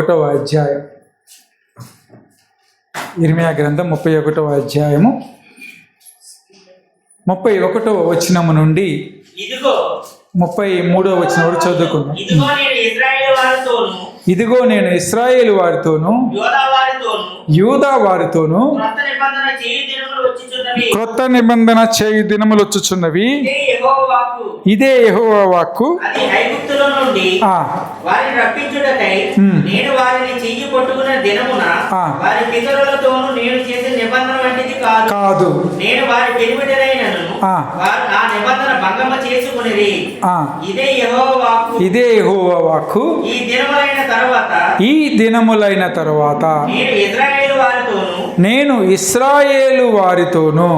31వ అధ్యాయం. ఇర్మియా గ్రంథం 31వ అధ్యాయము 31వ వచనము నుండి 33వ వచనం వరకు చదువుకున్నాం. ఇదిగో నేను ఇశ్రాయేలు వారితోను యూదా వారితోను క్రొత్త నిబంధన చేయు దినములు వచ్చుచున్నవి. ఇదే యెహోవా వాక్కు. కాదు, ఇదే యెహోవా వాక్కు. ఈ దినములైన తరువాత నేను ఇశ్రాయేలు వారితోను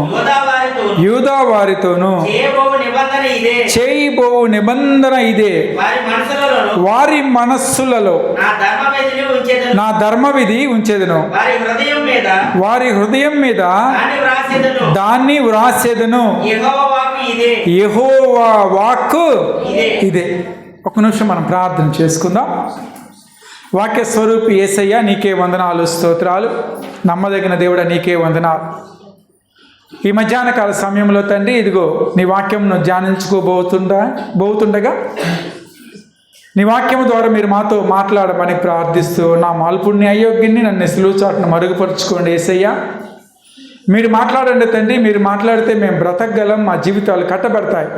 యూదా వారితోను చేయబోవు నిబంధన ఇదే. వారి మనస్సులలో నా ధర్మవిధి ఉంచెదను, వారి హృదయం మీద దాన్ని వ్రాసెదను. యెహోవా వాక్కు ఇదే. ఒక నిమిషం మనం ప్రార్థన చేసుకుందాం. వాక్య స్వరూపి యేసయ్య, నీకే వందనాలు, స్తోత్రాలు. నమ్మదగిన దేవుడా, నీకే వందనాలు. ఈ మధ్యాహ్న కాల సమయంలో తండ్రి, ఇదిగో నీ వాక్యంను ధ్యానించుకోబోతుండగా నీ వాక్యం ద్వారా మీరు మాతో మాట్లాడమని ప్రార్థిస్తూ, నా మాల్పుణ్ణి అయోగ్యాన్ని నన్ను సులువు చాటును మరుగుపరుచుకోండి యేసయ్య. మీరు మాట్లాడండి తండ్రి. మీరు మాట్లాడితే మేము బ్రతకగలం, మా జీవితాలు కట్టబడతాయి.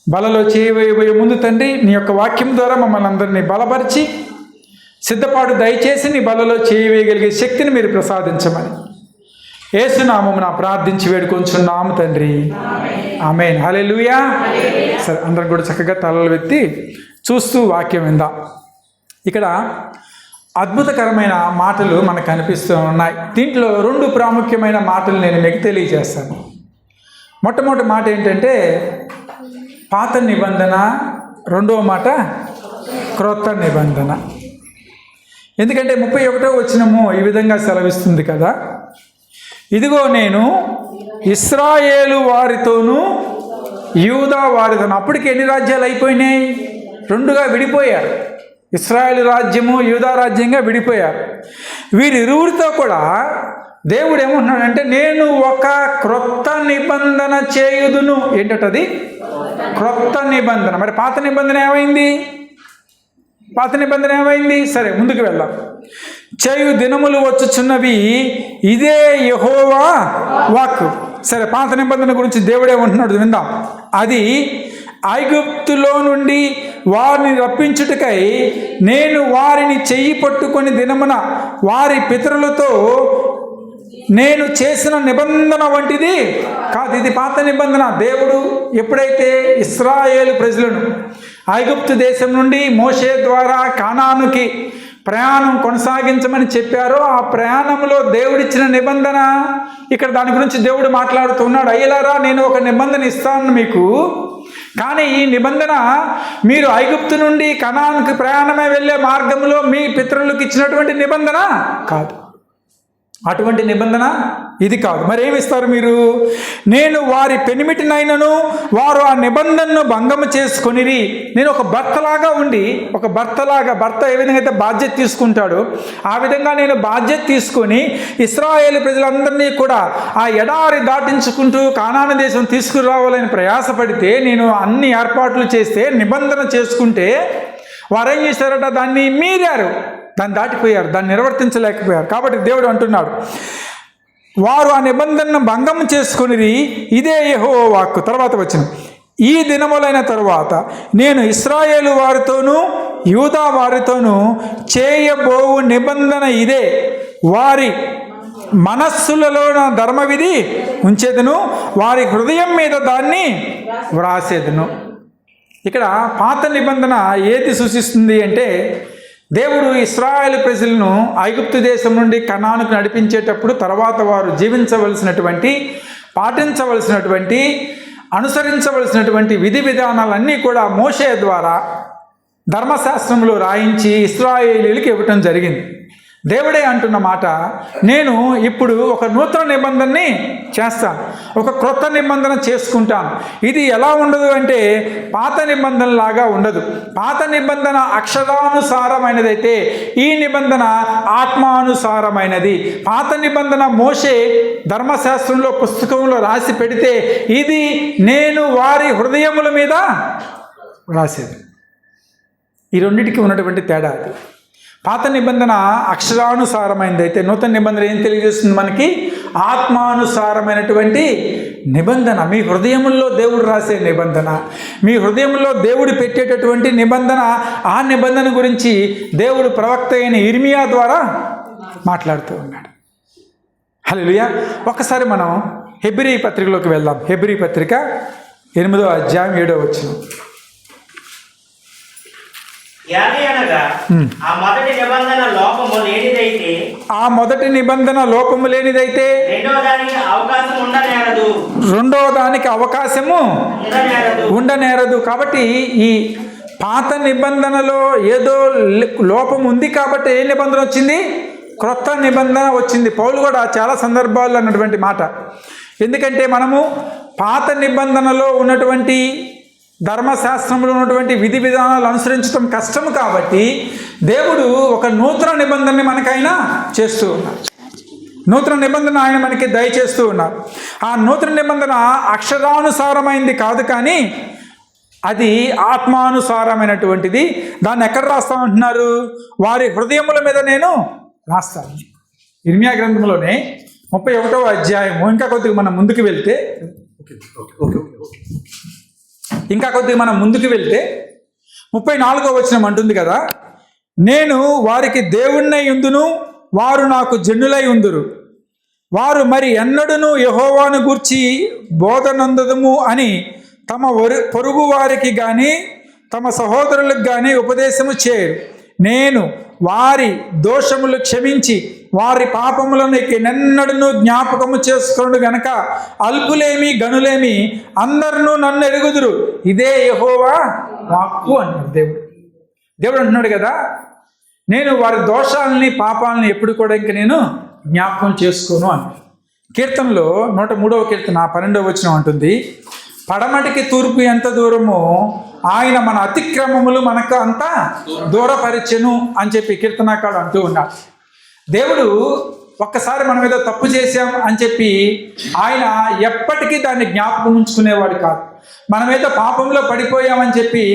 బలలో చేయబోయే ముందు తండ్రి, నీ యొక్క వాక్యం ద్వారా మమ్మల్ని అందరినీ బలపరిచి సిద్ధపాటు దయచేసి నీ బలలో చేయవేయగలిగే శక్తిని మీరు ప్రసాదించమని యేసునామమున ప్రార్థించి వేడుకొంచున్నాము తండ్రి, ఆమేన్. హల్లెలూయా. సరే, అందరం కూడా చక్కగా తలలు ఎత్తి చూస్తూ వాక్యం విందాం. ఇక్కడ అద్భుతకరమైన మాటలు మనకు కనిపిస్తూ ఉన్నాయి. దీంట్లో 2 ప్రాముఖ్యమైన మాటలు నేను మీకు తెలియజేస్తాను. మొట్టమొదటి మాట ఏంటంటే పాత నిబంధన, రెండవ మాట క్రొత్త నిబంధన. ఎందుకంటే 31వ వచనము ఈ విధంగా సెలవిస్తుంది కదా, ఇదిగో నేను ఇశ్రాయేలు వారితోనూ యూదా వారితోనూ. అప్పటికి ఎన్ని రాజ్యాలు అయిపోయినాయి? 2గా విడిపోయారు. ఇశ్రాయేలు రాజ్యము, యూదా రాజ్యంగా విడిపోయారు. వీరిరువురితో కూడా దేవుడు ఏమంటున్నాడంటే, నేను ఒక క్రొత్త నిబంధన చేయుదును. ఏంటది? క్రొత్త నిబంధన. మరి పాత నిబంధన ఏమైంది? సరే, ముందుకు వెళ్దాం. చేయు దినములు వచ్చుచున్నవి, ఇదే యెహోవా వాక్కు. సరే, పాత నిబంధన గురించి దేవుడు ఏమంటున్నాడు విందాం. అది ఐగుప్తులో నుండి వారిని రప్పించుటకై నేను వారిని చెయ్యి పట్టుకొని దినమున వారి పితరులతో నేను చేసిన నిబంధన వంటిది కాదు. ఇది పాత నిబంధన. దేవుడు ఎప్పుడైతే ఇశ్రాయేలు ప్రజలను ఐగుప్తు దేశం నుండి మోషే ద్వారా కానానుకి ప్రయాణం కొనసాగించమని చెప్పారో, ఆ ప్రయాణంలో దేవుడిచ్చిన నిబంధన ఇక్కడ దాని గురించి దేవుడు మాట్లాడుతున్నాడు. అయ్యలారా, నేను ఒక నిబంధన ఇస్తాను మీకు, కానీ ఈ నిబంధన మీరు ఐగుప్తు నుండి కనానుకి ప్రయాణమే వెళ్ళే మార్గంలో మీ పితరులకు ఇచ్చినటువంటి నిబంధన కాదు. అటువంటి నిబంధన ఇది కాదు. మరి ఏమిస్తారు మీరు? నేను వారి పెనిమిటినైనను వారు ఆ నిబంధనను భంగము చేసుకొనిరి. నేను ఒక భర్తలాగా ఉండి, భర్త ఏ విధంగా అయితే బాధ్యత తీసుకుంటాడో ఆ విధంగా నేను బాధ్యత తీసుకొని ఇశ్రాయేలు ప్రజలందరినీ కూడా ఆ ఎడారి దాటించుకుంటూ కానాను దేశం తీసుకురావాలని ప్రయాసపడితే, నేను అన్ని ఏర్పాట్లు చేస్తే, నిబంధన చేసుకుంటే, వారేం చేశారట? దాన్ని మీరారు, దాన్ని దాటిపోయారు, దాన్ని నిర్వర్తించలేకపోయారు. కాబట్టి దేవుడు అంటున్నాడు, వారు ఆ నిబంధనను భంగం చేసుకుని, ఇదే యెహోవా వాక్కు. తర్వాత వచ్చిన ఈ దినములైన తరువాత నేను ఇశ్రాయేలు వారితోనూ యూదా వారితోనూ చేయబోవు నిబంధన ఇదే. వారి మనస్సులలో నా ధర్మవిధి ఉంచేదను, వారి హృదయం మీద దాన్ని వ్రాసేదను. ఇక్కడ పాత నిబంధన ఏది సూచిస్తుంది అంటే, దేవుడు ఇశ్రాయేలు ప్రజలను ఐగుప్తు దేశం నుండి కనానుకు నడిపించేటప్పుడు తర్వాత వారు జీవించవలసినటువంటి, పాటించవలసినటువంటి, అనుసరించవలసినటువంటి విధి విధానాలన్నీ కూడా మోషే ద్వారా ధర్మశాస్త్రంలో రాయించి ఇశ్రాయేలీయులకు ఇవ్వటం జరిగింది. దేవుడే అంటున్న మాట, నేను ఇప్పుడు ఒక నూతన నిబంధనని చేస్తాను, ఒక క్రొత్త నిబంధన చేసుకుంటాను. ఇది ఎలా ఉండదు అంటే పాత నిబంధన లాగా ఉండదు. పాత నిబంధన అక్షరానుసారమైనదైతే ఈ నిబంధన ఆత్మానుసారమైనది. పాత నిబంధన మోషే ధర్మశాస్త్రంలో పుస్తకంలో రాసి పెడితే ఇది నేను వారి హృదయముల మీద రాసేది. ఈ రెండింటికి ఉన్నటువంటి తేడా అది. పాత నిబంధన అక్షరానుసారమైనది అయితే నూతన నిబంధన ఏం తెలియజేస్తుంది మనకి? ఆత్మానుసారమైనటువంటి నిబంధన. మీ హృదయముల్లో దేవుడు రాసే నిబంధన, మీ హృదయంలో దేవుడు పెట్టేటటువంటి నిబంధన. ఆ నిబంధన గురించి దేవుడు ప్రవక్త అయిన ఇర్మియా ద్వారా మాట్లాడుతూ ఉన్నాడు. హల్లెలూయా. ఒకసారి మనం హెబ్రీ పత్రికలోకి వెళ్దాం. హెబ్రీ పత్రిక 8వ అధ్యాయం 7వ వచనం. ఆ మొదటి నిబంధన లోపము లేనిదైతే రెండవ దానికి అవకాశము ఉండనేరదు. కాబట్టి ఈ పాత నిబంధనలో ఏదో లోపం ఉంది కాబట్టి ఏ నిబంధన వచ్చింది? క్రొత్త నిబంధన వచ్చింది. పౌలు కూడా చాలా సందర్భాల్లో అన్నటువంటి మాట. ఎందుకంటే మనము పాత నిబంధనలో ఉన్నటువంటి ధర్మశాస్త్రంలో ఉన్నటువంటి విధి విధానాలు అనుసరించడం కష్టము కాబట్టి దేవుడు ఒక నూతన నిబంధనని మనకైనా చేస్తూ ఉన్నారు. నూతన నిబంధన ఆయన మనకి దయచేస్తూ ఉన్నారు. ఆ నూతన నిబంధన అక్షరానుసారమైంది కాదు, కానీ అది ఆత్మానుసారమైనటువంటిది. దాన్ని ఎక్కడ రాస్తామంటున్నారు? వారి హృదయముల మీద నేను రాస్తాను. ఇర్మియా గ్రంథంలోనే 31వ అధ్యాయము. ఇంకా కొద్దిగా మనం ముందుకు వెళ్తే 34వ వచనం అంటుంది కదా, నేను వారికి దేవుణ్ణై ఉందును, వారు నాకు జనులై ఉందురు, వారు మరి ఎన్నడూను యెహోవాను గూర్చి బోధనందదము అని తమ పొరుగు వారికి కానీ తమ సహోదరులకు కానీ ఉపదేశము చేయరు. నేను వారి దోషములు క్షమించి వారి పాపములను ఎన్నడూ జ్ఞాపకము చేసుకొను గనక అల్పులేమి గనులేమి అందరూ నన్ను ఎరుగుదురు. ఇదే యెహోవా వాక్కు అన్నాడు దేవుడు. దేవుడు అంటున్నాడు కదా, నేను వారి దోషాలని పాపాలని ఎప్పుడు కూడా ఇంక నేను జ్ఞాపకం చేసుకోను అని. కీర్తనలో 103వ కీర్తన 12వ వచనం అంటుంది, పడమటికి తూర్పు ఎంత దూరమో ఆయన మన అతిక్రమములు మనకు అంత దూరపరిచెను అని చెప్పి కీర్తనాకారుడు అంటూ ఉన్నాడు. దేవుడు ఒక్కసారి మనం ఏదో తప్పు చేశాం అని చెప్పి ఆయన ఎప్పటికీ దాన్ని జ్ఞాపకం ఉంచుకునేవాడు కాదు. మనమేదో పాపంలో పడిపోయామని చెప్పి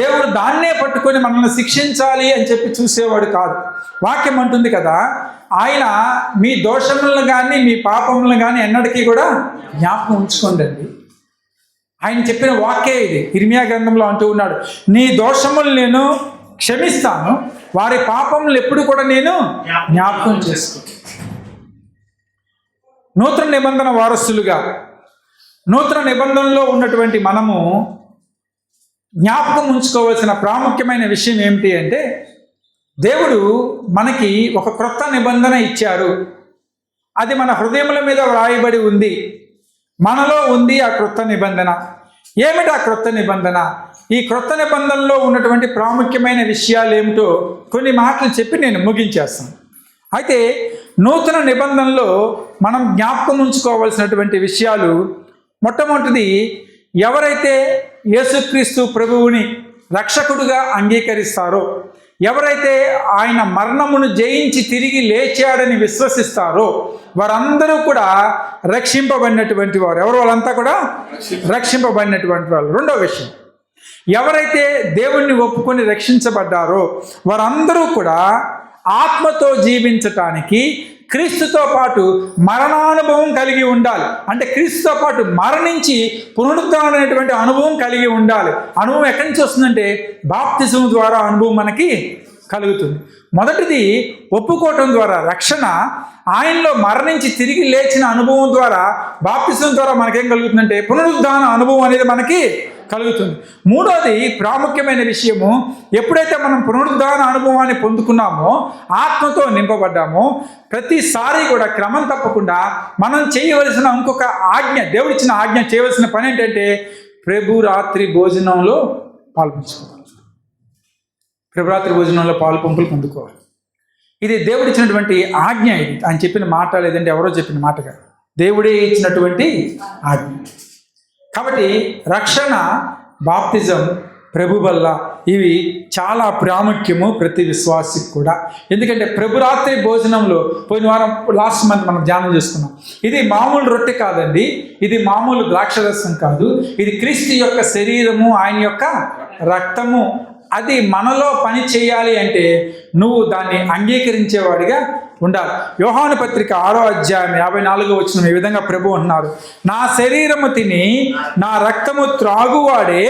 దేవుడు దాన్నే పట్టుకొని మనల్ని శిక్షించాలి అని చెప్పి చూసేవాడు కాదు. వాక్యం అంటుంది కదా, ఆయన మీ దోషములను కానీ మీ పాపములను కానీ ఎన్నటికీ కూడా జ్ఞాపకం ఉంచుకోండి. ఆయన చెప్పిన వాక్యే ఇది. ఇర్మియా గ్రంథంలో అంటూ ఉన్నాడు, నీ దోషములు నేను క్షమిస్తాను, వారి పాపములు ఎప్పుడు కూడా నేను జ్ఞాపకం చేసుకుంటాను. నూతన నిబంధన వారసులుగా నూతన నిబంధనలో ఉన్నటువంటి మనము జ్ఞాపకం ఉంచుకోవాల్సిన ప్రాముఖ్యమైన విషయం ఏమిటి అంటే, దేవుడు మనకి ఒక క్రొత్త నిబంధన ఇచ్చారు. అది మన హృదయముల మీద వ్రాయబడి ఉంది. మనలో ఉంది ఆ క్రొత్త నిబంధన. ఏమిటి ఆ క్రొత్త నిబంధన? ఈ క్రొత్త నిబంధనలో ఉన్నటువంటి ప్రాముఖ్యమైన విషయాలు ఏమిటో కొన్ని మాటలు చెప్పి నేను ముగించేస్తాను. అయితే నూతన నిబంధనలో మనం జ్ఞాపకం ఉంచుకోవాల్సినటువంటి విషయాలు, మొట్టమొదటిది, ఎవరైతే యేసుక్రీస్తు ప్రభువుని రక్షకుడుగా అంగీకరిస్తారో, ఎవరైతే ఆయన మరణమును జయించి తిరిగి లేచాడని విశ్వసిస్తారో వారందరూ కూడా రక్షింపబడినటువంటి వారు. ఎవరు? వాళ్ళంతా కూడా రక్షింపబడినటువంటి వాళ్ళు. రెండో విషయం, ఎవరైతే దేవుణ్ణి ఒప్పుకొని రక్షించబడ్డారో వారందరూ కూడా ఆత్మతో జీవించటానికి క్రీస్తుతో పాటు మరణానుభవం కలిగి ఉండాలి. అంటే క్రీస్తుతో పాటు మరణించి పునరుద్ధరణ అనేటువంటి అనుభవం కలిగి ఉండాలి. అనుభవం ఎక్కడి నుంచి వస్తుందంటే బాప్తిజం ద్వారా అనుభవం మనకి కలుగుతుంది. మొదటిది ఒప్పుకోవటం ద్వారా రక్షణ, ఆయనలో మరణించి తిరిగి లేచిన అనుభవం ద్వారా బాప్తిజం ద్వారా మనకేం కలుగుతుందంటే పునరుద్ధరణ అనుభవం అనేది మనకి కలుగుతుంది. మూడోది ప్రాముఖ్యమైన విషయము, ఎప్పుడైతే మనం పునరుద్ధరణ అనుభవాన్ని పొందుకున్నామో, ఆత్మతో నింపబడ్డామో, ప్రతిసారి కూడా క్రమం తప్పకుండా మనం చేయవలసిన ఇంకొక ఆజ్ఞ, దేవుడిచ్చిన ఆజ్ఞ, చేయవలసిన పని ఏంటంటే ప్రభు రాత్రి భోజనంలో పాల్పంచుకోవాలి. ప్రభురాత్రి భోజనంలో పాలు పంపులు పొందుకోవాలి. ఇది దేవుడు ఇచ్చినటువంటి ఆజ్ఞ. ఇది ఆయన చెప్పిన మాట, లేదంటే ఎవరో చెప్పిన మాట కాదు, దేవుడే ఇచ్చినటువంటి ఆజ్ఞ. కాబట్టి రక్షణ, బాప్తిజం, ప్రభు వల్ల ఇవి చాలా ప్రాముఖ్యము ప్రతి విశ్వాసికి కూడా. ఎందుకంటే ప్రభురాత్రి భోజనంలో పోయిన వారం లాస్ట్ మంత్ మనం ధ్యానం చేసుకున్నాం. ఇది మామూలు రొట్టె కాదండి, ఇది మామూలు ద్రాక్షరసం కాదు, ఇది క్రీస్తు యొక్క శరీరము, ఆయన యొక్క రక్తము. అది మనలో పని చేయాలి అంటే నువ్వు దాన్ని అంగీకరించేవాడిగా ఉండాలి. యోహాను పత్రిక 6వ అధ్యాయం 54వ వచనం ఈ విధంగా ప్రభు అంటున్నారు, నా శరీరము తిని నా రక్తము త్రాగువాడే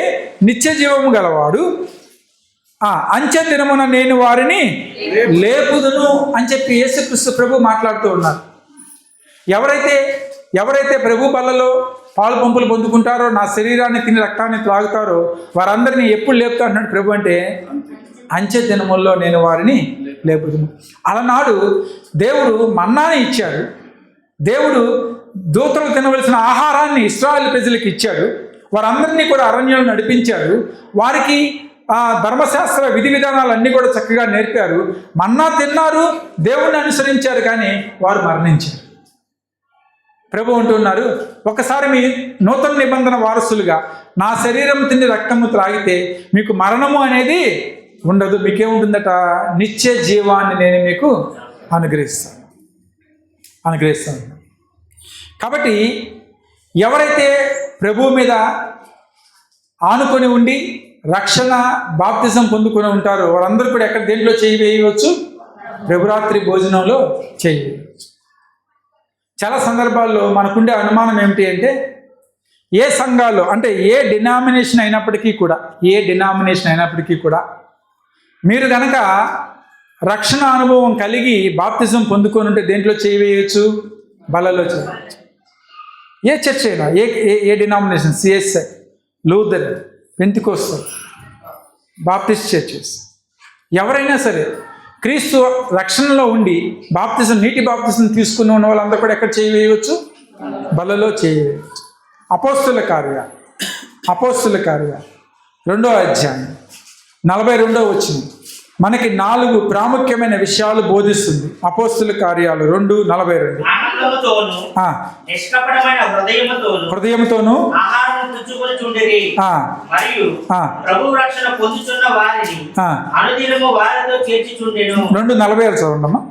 నిత్య జీవము గలవాడు, అంచె దినమున నేను వారిని లేపుదును అని చెప్పి యేసుక్రీస్తు ప్రభు మాట్లాడుతూ ఉన్నారు. ఎవరైతే ప్రభు బల్లలో పాలు పంపులు పొందుకుంటారో, నా శరీరాన్ని తిని రక్తాన్ని త్రాగుతారో వారందరినీ ఎప్పుడు లేపుతా అంటున్నాడు ప్రభు అంటే అంచె దినముల్లో నేను వారిని లేపుదును. అలనాడు దేవుడు మన్నాని ఇచ్చాడు, దేవుడు దూతలు తినవలసిన ఆహారాన్ని ఇశ్రాయేలు ప్రజలకు ఇచ్చాడు, వారందరినీ కూడా అరణ్యంలో నడిపించాడు, వారికి ధర్మశాస్త్ర విధి విధానాలన్నీ కూడా చక్కగా నేర్పారు. మన్నా తిన్నారు, దేవుణ్ణి అనుసరించారు, కానీ వారు మరణించారు. ప్రభు అంటున్నారు, ఒకసారి మీ నూతన నిబంధన వారసులుగా నా శరీరం తిని రక్తము త్రాగితే మీకు మరణము అనేది ఉండదు, మీకేముంటుందట, నిత్య జీవాన్ని నేను మీకు అనుగ్రహిస్తాను. కాబట్టి ఎవరైతే ప్రభువు మీద ఆనుకొని ఉండి రక్షణ, బాప్తిజం పొందుకొని ఉంటారో వారందరూ కూడా ఎక్కడ దేంట్లో చేయి వేయవచ్చు, ప్రభురాత్రి భోజనంలో చేయి వేయవచ్చు. చాలా సందర్భాల్లో మనకుండే అనుమానం ఏమిటి అంటే, ఏ సంఘాల్లో అంటే ఏ డినామినేషన్ అయినప్పటికీ కూడా మీరు కనుక రక్షణ అనుభవం కలిగి బాప్తిజం పొందుకొని ఉంటే దేంట్లో చేయవేయచ్చు, బలలో చేయవచ్చు. ఏ చర్చ్ అయినా, ఏ denomination, CSI, Luther, Pentecostal, Baptist churches, ఎవరైనా సరే క్రీస్తు రక్షణలో ఉండి నీటి బాప్తిజం తీసుకుని ఉన్న వాళ్ళందరూ కూడా ఎక్కడ చేయవేయవచ్చు, బలలో చేయవేయవచ్చు. అపోస్తుల కార్యాలు 2వ అధ్యాయం 42వ వచనం మనకి 4 ప్రాముఖ్యమైన విషయాలు బోధిస్తుంది. అపోస్తుల కార్యాలు 2:42. హృదయముతోను రెండు 46 చూడండమ్మా.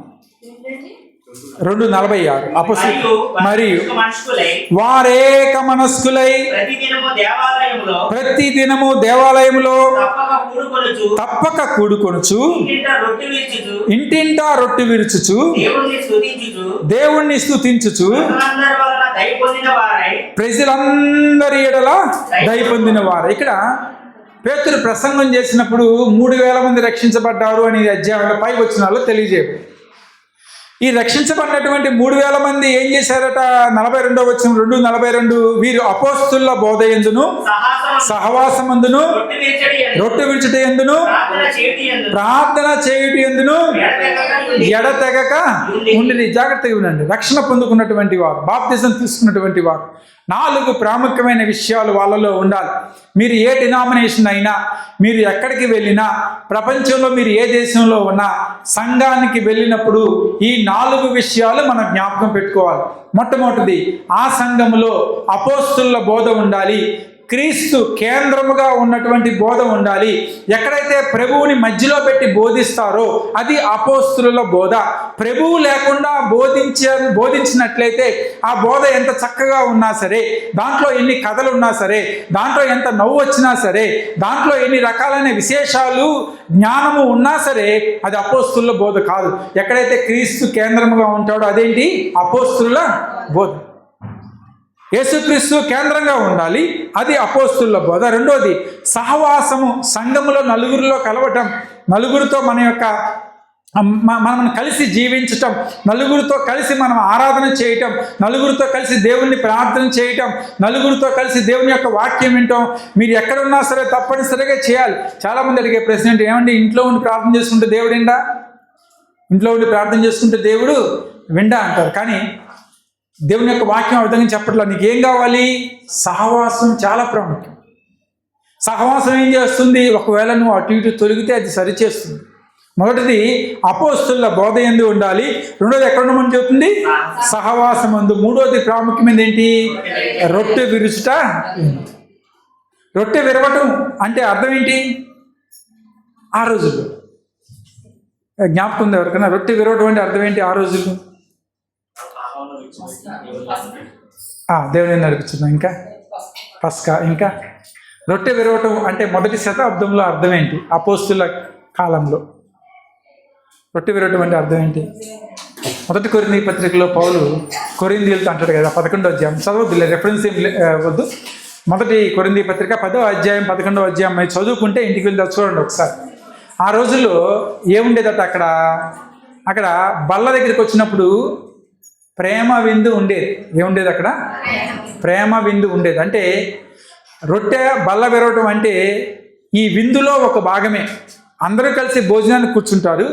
2:46 మరియు వారేక మనస్కులై ప్రతి దినము దేవాలయములో తప్పక కూడుకొనుచు ఇంటింటా రొట్టె విరుచుచు దేవుణ్ణి స్తుతించుచు ప్రజలందరి ఎడల దయ పొందిన వారు. ఇక్కడ పేతురు ప్రసంగం చేసినప్పుడు 3,000 మంది రక్షించబడ్డారు అని అధ్యాయంలో 5 వచనాల్లో తెలియజేయబడింది. ఈ రక్షించబడినటువంటి 3,000 మంది ఏం చేశారట? 42వ వచనం 2:42 వీరు అపోస్తుల బోధ యందును సహవాసమందును రొట్టె విరుచుట యందును ప్రార్థన చేయుట యందును ఎడతెగక ఉండి. జాగ్రత్తగా ఉండండి. రక్షణ పొందుకున్నటువంటి వారు, బాప్తిజం తీసుకున్నటువంటి వారు 4 ప్రాముఖ్యమైన విషయాలు వాళ్ళలో ఉండాలి. మీరు ఏ డినామినేషన్ అయినా, మీరు ఎక్కడికి వెళ్ళినా, ప్రపంచంలో మీరు ఏ దేశంలో ఉన్నా, సంఘానికి వెళ్ళినప్పుడు ఈ 4 విషయాలు మనం జ్ఞాపకం పెట్టుకోవాలి. మొట్టమొదటిది, ఆ సంఘములో అపోస్తుల బోధ ఉండాలి, క్రీస్తు కేంద్రముగా ఉన్నటువంటి బోధ ఉండాలి. ఎక్కడైతే ప్రభువుని మధ్యలో పెట్టి బోధిస్తారో అది అపోస్తుల బోధ. ప్రభువు లేకుండా బోధించినట్లయితే ఆ బోధ ఎంత చక్కగా ఉన్నా సరే, దాంట్లో ఎన్ని కథలు ఉన్నా సరే, దాంట్లో ఎంత నవ్వు వచ్చినా సరే, దాంట్లో ఎన్ని రకాలైన విశేషాలు జ్ఞానము ఉన్నా సరే, అది అపోస్తుల బోధ కాదు. ఎక్కడైతే క్రీస్తు కేంద్రముగా ఉంటాడో అదేంటి? అపోస్తుల బోధ. యేసుక్రీస్తు కేంద్రంగా ఉండాలి, అది అపోస్తుల బోధ. రెండోది, సహవాసము, సంఘములో నలుగురిలో కలవటం, నలుగురితో మనం కలిసి జీవించటం, నలుగురితో కలిసి మనం ఆరాధన చేయటం, నలుగురితో కలిసి దేవుణ్ణి ప్రార్థన చేయటం, నలుగురితో కలిసి దేవుని యొక్క వాక్యం వినటం. మీరు ఎక్కడున్నా సరే తప్పనిసరిగా చేయాలి. చాలామంది అడిగే ప్రశ్న ఏంటి, ఏమండి ఇంట్లో ఉండి ప్రార్థన చేసుకుంటే దేవుడు విండా? ఇంట్లో ఉండి ప్రార్థన చేసుకుంటే దేవుడు విండా అంటారు. కానీ దేవుని యొక్క వాక్యం అర్థంగా చెప్పట్లా. నీకేం కావాలి? సహవాసం చాలా ప్రాముఖ్యం. సహవాసం ఏం చేస్తుంది? ఒకవేళ నువ్వు అటు ఇటు తొలగితే అది సరిచేస్తుంది. మొదటిది అపోస్తుల బోధ యందు ఉండాలి. రెండోది ఎక్కడ ఉండమని చెబుతుంది? సహవాసం అందు. మూడోది ప్రాముఖ్యమైనది ఏంటి? రొట్టె విరుచుట. రొట్టె విరవటం అంటే అర్థం ఏంటి? ఆ రోజుల్లో జ్ఞాపకం ఉంది ఎవరికైనా? రొట్టె విరవటం అంటే అర్థం ఏంటి ఆ రోజుల్లో? దేవుని నడిపించున్నాం. ఇంకా పస్కా. ఇంకా రొట్టె విరవటం అంటే మొదటి శతాబ్దంలో అర్థం ఏంటి? అపోస్తుల కాలంలో రొట్టె విరవటం అంటే అర్థం ఏంటి? మొదటి కొరింథీ పత్రికలో పౌలు కొరింథీయులతో అంటాడు కదా, 11వ అధ్యాయం చదవద్దులే, రెఫరెన్స్ ఏం వద్దు. మొదటి కొరింథీ పత్రిక 10వ అధ్యాయం 11వ అధ్యాయం మీరు చదువుకుంటే ఇంటికి వెళ్ళి చూడండి ఒకసారి. ఆ రోజుల్లో ఏముండేదట అక్కడ బల్ల దగ్గరికి వచ్చినప్పుడు ప్రేమ విందు ఉండేది. ఏముండేది అక్కడ? ప్రేమ విందు ఉండేది. అంటే రొట్టె బల్ల విరవటం అంటే ఈ విందులో ఒక భాగమే. అందరూ కలిసి భోజనానికి కూర్చుంటారు.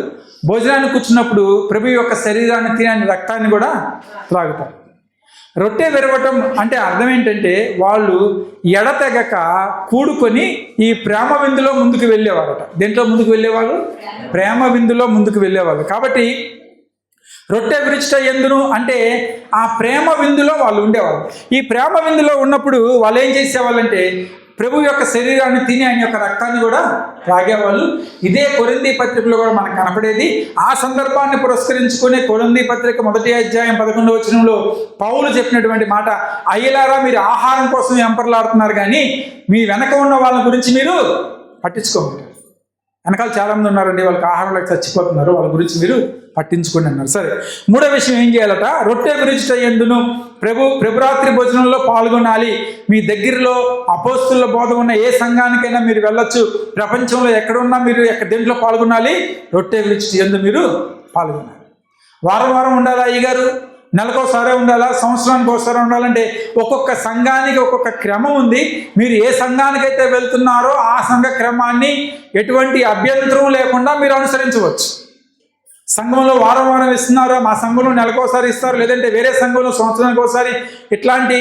భోజనానికి కూర్చున్నప్పుడు ప్రభు యొక్క శరీరాన్ని తినే రక్తాన్ని కూడా త్రాగుతారు. రొట్టె విరవటం అంటే అర్థం ఏంటంటే వాళ్ళు ఎడతెగక కూడుకొని ఈ ప్రేమ విందులో ముందుకు వెళ్ళేవారట. దేంట్లో ముందుకు వెళ్ళేవాళ్ళు? ప్రేమ విందులో ముందుకు వెళ్ళేవాళ్ళు. కాబట్టి రొట్టె విరుచుట ఎందును అంటే ఆ ప్రేమ విందులో వాళ్ళు ఉండేవాళ్ళు. ఈ ప్రేమ విందులో ఉన్నప్పుడు వాళ్ళు ఏం చేసేవాళ్ళంటే ప్రభు యొక్క శరీరాన్ని తిని ఆయన యొక్క రక్తాన్ని కూడా త్రాగేవాళ్ళు. ఇదే కొరింథీ పత్రికలో కూడా మనకు కనపడేది. ఆ సందర్భాన్ని పురస్కరించుకునే కొరింథీ పత్రిక 1వ అధ్యాయం 11వ వచనంలో పౌలు చెప్పినటువంటి మాట, అయ్యలారా మీరు ఆహారం కోసం ఎంపర్లాడుతున్నారు కానీ మీ వెనక ఉన్న వాళ్ళ గురించి మీరు పట్టించుకోండి. వెనకాల చాలామంది ఉన్నారండి, వాళ్ళకి ఆహారంలోకి చచ్చిపోతున్నారు, వాళ్ళ గురించి మీరు పట్టించుకోండి అన్నారు. సరే, మూడో విషయం ఏం చేయాలట? రొట్టె విరుచుట యందును ప్రభురాత్రి భోజనంలో పాల్గొనాలి. మీ దగ్గరలో అపోస్తుల బోధ ఉన్న ఏ సంఘానికైనా మీరు వెళ్ళొచ్చు. ప్రపంచంలో ఎక్కడున్నా మీరు దేంట్లో పాల్గొనాలి? రొట్టె విరుచుట యందు మీరు పాల్గొనాలి. వారం వారం ఉండాలా అయ్యగారు? నెలకోసారే ఉండాలా? సంవత్సరానికి ఒకసారి ఉండాలంటే ఒక్కొక్క సంఘానికి ఒక్కొక్క క్రమం ఉంది. మీరు ఏ సంఘానికైతే వెళ్తున్నారో ఆ సంఘ క్రమాన్ని ఎటువంటి అభ్యంతరం లేకుండా మీరు అనుసరించవచ్చు. సంఘంలో వారం వారం ఇస్తున్నారో మా సంఘంలో నెలకోసారి ఇస్తారు, లేదంటే వేరే సంఘంలో సంవత్సరానికి ఒకసారి, ఇట్లాంటి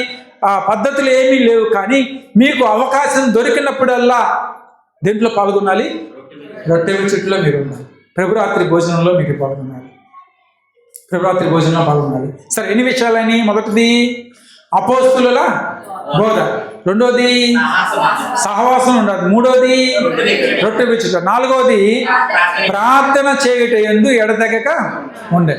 పద్ధతులు ఏమీ లేవు. కానీ మీకు అవకాశం దొరికినప్పుడల్లా దేంట్లో పాల్గొనాలి? రొట్టె విరుచుటలో మీరు ఉండాలి. ప్రభురాత్రి భోజనంలో మీరు పాల్గొనాలి. ప్రభురాత్రి భోజనంలో పాల్గొనాలి. సరే, ఎన్ని విషయాలని? మొదటిది అపోస్తుల బోధ, రెండోది సహవాసం ఉండాలి, మూడోది రొట్టె విరుచుట, నాలుగోది ప్రార్థన చేయుట యందు ఎడతెగక ఉండే.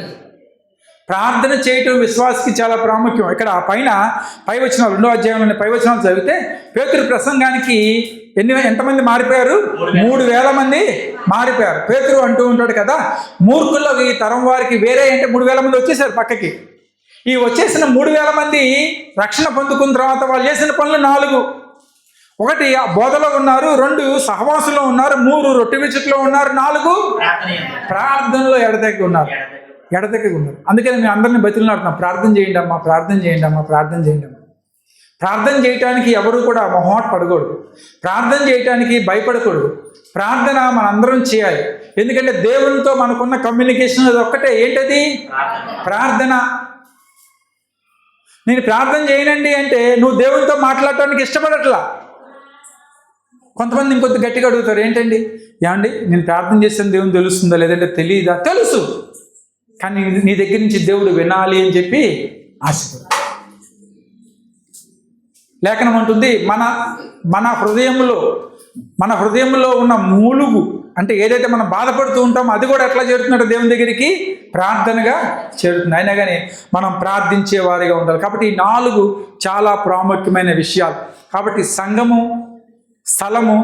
ప్రార్థన చేయటం విశ్వాసకి చాలా ప్రాముఖ్యం. ఇక్కడ పై వచనాలు 2వ అధ్యాయంలోని పై వచనాలు చదివితే పేతురు ప్రసంగానికి ఎంతమంది మారిపోయారు? 3000 మంది మారిపోయారు. పేతురు అంటూ ఉంటాడు కదా, మూర్ఖుల్లో ఈ తరం వారికి వేరే అంటే 3000 మంది వచ్చేసారు పక్కకి. ఈ వచ్చేసిన 3000 మంది రక్షణ పొందుకున్న తర్వాత వాళ్ళు చేసిన పనులు 4. 1 ఆ బోధలో ఉన్నారు, 2 సహవాసంలో ఉన్నారు, 3 రొట్టె విరుచుటలో ఉన్నారు, 4 ప్రార్థనలో ఎడతెగక ఉన్నారు. అందుకని మేము అందరినీ బతిలాడుతున్నాం, ప్రార్థన చేయండి అమ్మా, ప్రార్థన చేయండి అమ్మా, ప్రార్థన చేయండి అమ్మా. ప్రార్థన చేయటానికి ఎవరు కూడా మొహమాట పడకూడదు. ప్రార్థన చేయటానికి భయపడకూడదు. ప్రార్థన మనందరం చేయాలి. ఎందుకంటే దేవునితో మనకున్న కమ్యూనికేషన్ అది ఒక్కటే. ఏంటది? ప్రార్థన. నేను ప్రార్థన చేయనండి అంటే నువ్వు దేవునితో మాట్లాడటానికి ఇష్టపడట్లా. కొంతమంది ఇంకొంత గట్టిగా అడుగుతారు, ఏంటండి ఏమండి నేను ప్రార్థన చేస్తాను దేవుని తెలుస్తుందా లేదంటే తెలియదా? తెలుసు, కానీ నీ దగ్గర నుంచి దేవుడు వినాలి అని చెప్పి ఆశపడు. లేఖనం అంటుంది మన హృదయంలో ఉన్న మూలుగు అంటే ఏదైతే మనం బాధపడుతూ ఉంటామో అది కూడా ఎట్లా చేరుతున్నాడో దేవుని దగ్గరికి ప్రార్థనగా చేరుతుంది. అయినా కానీ మనం ప్రార్థించే వారిగా ఉండాలి. కాబట్టి ఈ 4 చాలా ప్రాముఖ్యమైన విషయాలు. కాబట్టి సంఘము, స్థలము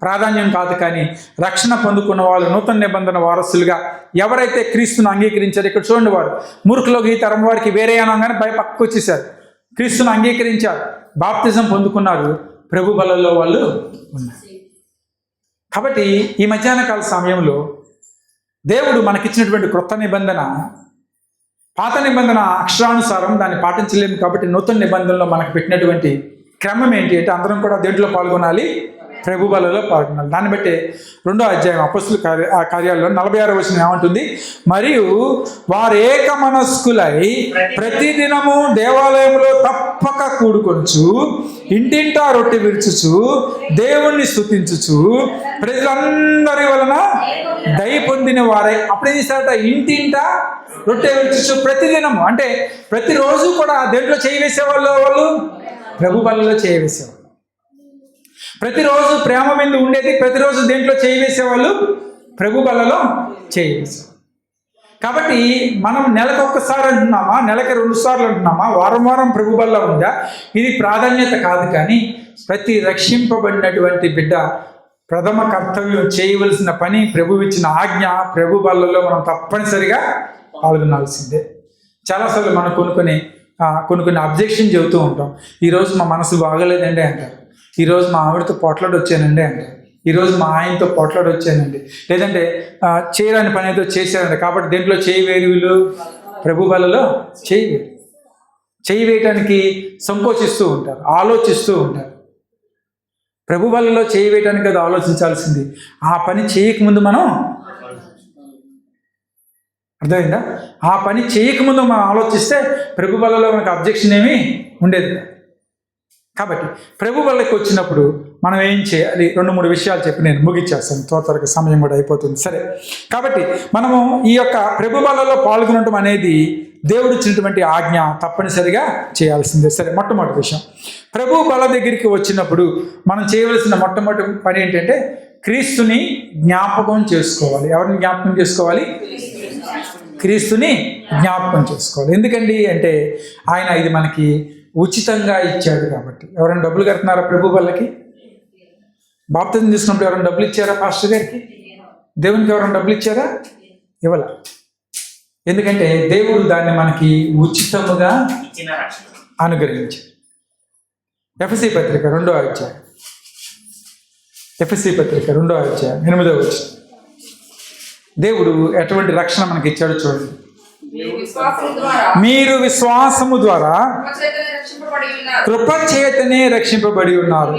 ప్రాధాన్యం కాదు, కానీ రక్షణ పొందుకున్న వాళ్ళు నూతన నిబంధన వారసులుగా ఎవరైతే క్రీస్తును అంగీకరించారు. ఇక్కడ చూడండి, వారు మూర్ఖులకు ఈ తరం వారికి వేరే అనగానే పక్కకు వచ్చేసారు. క్రీస్తును అంగీకరించారు, బాప్తిజం పొందుకున్నారు, ప్రభు బలలో వాళ్ళు ఉన్నారు. కాబట్టి ఈ మధ్యాహ్న కాల సమయంలో దేవుడు మనకిచ్చినటువంటి క్రొత్త నిబంధన, పాత నిబంధన అక్షరానుసారం దాన్ని పాటించలేము. కాబట్టి నూతన నిబంధనలో మనకు పెట్టినటువంటి క్రమం ఏంటి అంటే అందరం కూడా దేంట్లో పాల్గొనాలి? ప్రభు బలలో పాల్గొనాలి. దాన్ని బట్టి 2వ అధ్యాయం అపొస్తలుల కార్యాల్లో 46వ వచనం ఏమంటుంది? మరియు వారు ఏక మనస్కులై ప్రతిదినము దేవాలయంలో తప్పక కూడుకొనుచు ఇంటింటా రొట్టె విరుచుచు దేవుణ్ణి స్తుతించుచు ప్రజలందరి వలన దయ పొందిన వారై. అప్పుడేం చేశారట? ఇంటింటా రొట్టె విరుచుచు ప్రతిదినము, అంటే ప్రతిరోజు కూడా దేంట్లో చేయి వేసేవాళ్ళు? వాళ్ళు ప్రభు బలలో చేయి వేసేవాళ్ళు. ప్రతిరోజు ప్రేమ మీద ఉండేది, ప్రతిరోజు దేంట్లో చేయి వేసేవాళ్ళు? ప్రభు బలలో చేయి వేసేవాళ్ళు. కాబట్టి మనం నెలకు ఒక్కసారి అంటున్నామా, నెలకి 2 సార్లు అంటున్నామా, వారం వారం ప్రభు బల్ల ఉందా? ఇది ప్రాధాన్యత కాదు. కానీ ప్రతి రక్షింపబడినటువంటి బిడ్డ ప్రథమ కర్తవ్యం, చేయవలసిన పని, ప్రభు ఇచ్చిన ఆజ్ఞ, ప్రభు బల్లలో మనం తప్పనిసరిగా పాల్గొనాల్సిందే. చాలాసార్లు మనం కొన్ని అబ్జెక్షన్ చెబుతూ ఉంటాం. ఈరోజు మా మనసు బాగలేదండి అంటారు. ఈరోజు మా ఆవిడతో పోట్లాడి వచ్చానండి అంటారు. ఈరోజు మా ఆయనతో పోట్లాడి వచ్చానండి. లేదంటే చేయరాని పని ఏదో చేశారండి, కాబట్టి దేంట్లో చేయి వేరు? వీళ్ళు ప్రభు బలలో చేయి వేయటానికి సంకోచిస్తూ ఉంటారు, ఆలోచిస్తూ ఉంటారు. ప్రభు బలలో చేయి వేయటానికి అది ఆలోచించాల్సింది. ఆ పని చేయకముందు మనం, అర్థమైందా? ఆ పని చేయకముందు మనం ఆలోచిస్తే ప్రభు బలలో మనకు అబ్జెక్షన్ ఏమీ ఉండేది. కాబట్టి ప్రభు బలకి వచ్చినప్పుడు మనం ఏం చేయాలి? 2-3 విషయాలు చెప్పి నేను ముగిచ్చేస్తాను, త్వరగా సమయం కూడా అయిపోతుంది. సరే, కాబట్టి మనము ఈ యొక్క ప్రభు బలలో పాల్గొనడం అనేది దేవుడు ఇచ్చినటువంటి ఆజ్ఞ, తప్పనిసరిగా చేయాల్సిందే. సరే, మొట్టమొదటి విషయం, ప్రభు బల దగ్గరికి వచ్చినప్పుడు మనం చేయవలసిన మొట్టమొదటి పని ఏంటంటే క్రీస్తుని జ్ఞాపకం చేసుకోవాలి. ఎవరిని జ్ఞాపకం చేసుకోవాలి? క్రీస్తుని జ్ఞాపకం చేసుకోవాలి. ఎందుకండి అంటే ఆయన ఇది మనకి ఉచితంగా ఇచ్చాడు కాబట్టి. ఎవరైనా డబ్బులు కడుతున్నారా ప్రభు బలకి? బాప్తిజం తీసుకున్నప్పుడు ఎవరైనా డబ్బులు ఇచ్చారా పాస్టర్ గారికి? దేవునికి ఎవరైనా డబ్బులు ఇచ్చారా? ఇవ్వాల. ఎందుకంటే దేవుడు దాన్ని మనకి ఉచితముగా అనుగ్రహించాడు. ఎఫెసీ పత్రిక 2వ అధ్యాయం, ఎఫెసీ పత్రిక 2వ అధ్యాయం 8వ వచనం. దేవుడు ఎటువంటి రక్షణ మనకి ఇచ్చాడో చూడండి. మీరు విశ్వాసము ద్వారా కృపచేతనే రక్షింపబడి ఉన్నారు.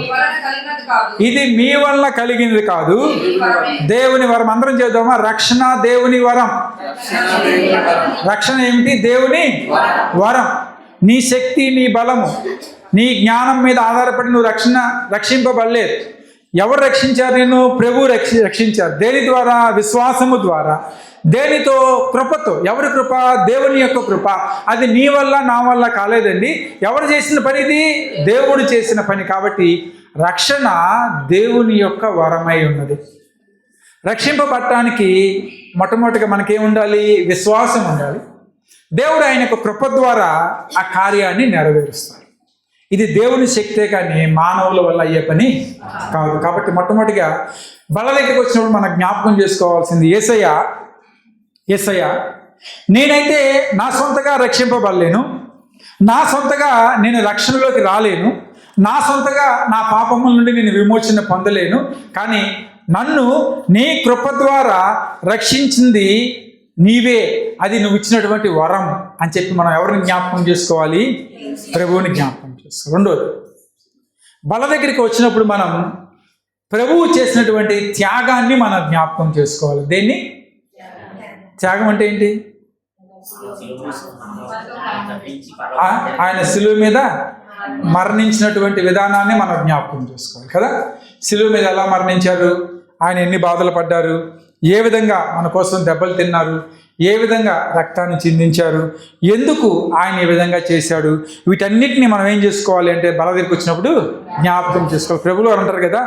ఇది మీ వలన కలిగినది కాదు, దేవుని వరం. అందరం చేద్దామా? రక్షణ దేవుని వరం. రక్షణ ఏమిటి? దేవుని వరం. నీ శక్తి, నీ బలము, నీ జ్ఞానం మీద ఆధారపడి నువ్వు రక్షింపబడలేదు. ఎవరు రక్షించారు నిన్ను? ప్రభు రక్షించారు. దేని ద్వారా? విశ్వాసము ద్వారా. దేనితో? కృపతో. ఎవరి కృప? దేవుని యొక్క కృప. అది నీ వల్ల నా వల్ల కాలేదండి. ఎవరు చేసిన పని? ఇది దేవుడు చేసిన పని. కాబట్టి రక్షణ దేవుని యొక్క వరమై ఉన్నది. రక్షింపబడటానికి మొట్టమొదటిగా మనకేం ఉండాలి? విశ్వాసం ఉండాలి. దేవుడు ఆయన యొక్క కృప ద్వారా ఆ కార్యాన్ని నెరవేరుస్తాడు. ఇది దేవుని శక్తే కానీ మానవుల వల్ల అయ్యే పని కాదు. కాబట్టి మొట్టమొదటిగా బల దగ్గరికి వచ్చినప్పుడు మనం జ్ఞాపకం చేసుకోవాల్సింది యేసయ్య నేనైతే నా సొంతగా రక్షింపబడలేను, నా సొంతగా నేను రక్షణలోకి రాలేను, నా సొంతగా నా పాపముల నుండి నేను విమోచన పొందలేను. కానీ నన్ను నీ కృప ద్వారా రక్షించింది నీవే, అది నువ్వు ఇచ్చినటువంటి వరం అని చెప్పి మనం ఎవరిని జ్ఞాపకం చేసుకోవాలి? ప్రభువుని జ్ఞాపకం చేసుకోవాలి. రెండోది, బల దగ్గరికి వచ్చినప్పుడు మనం ప్రభువు చేసినటువంటి త్యాగాన్ని మనం జ్ఞాపకం చేసుకోవాలి. దేన్ని? త్యాగం అంటే ఏంటి? ఆయన శిలువ మీద మరణించినటువంటి విధానాన్ని మనం జ్ఞాపకం చేసుకోవాలి కదా. శిలువ మీద ఎలా మరణించారు, ఆయన ఎన్ని బాధలు పడ్డారు, ఏ విధంగా మన కోసం దెబ్బలు తిన్నారు, ఏ విధంగా రక్తాన్ని చిందించారు, ఎందుకు ఆయన ఈ విధంగా చేశాడు, వీటన్నిటిని మనం ఏం చేసుకోవాలి అంటే బల దగ్గరికి వచ్చినప్పుడు జ్ఞాపకం చేసుకోవాలి. ప్రభువులు వారు అంటారు కదా,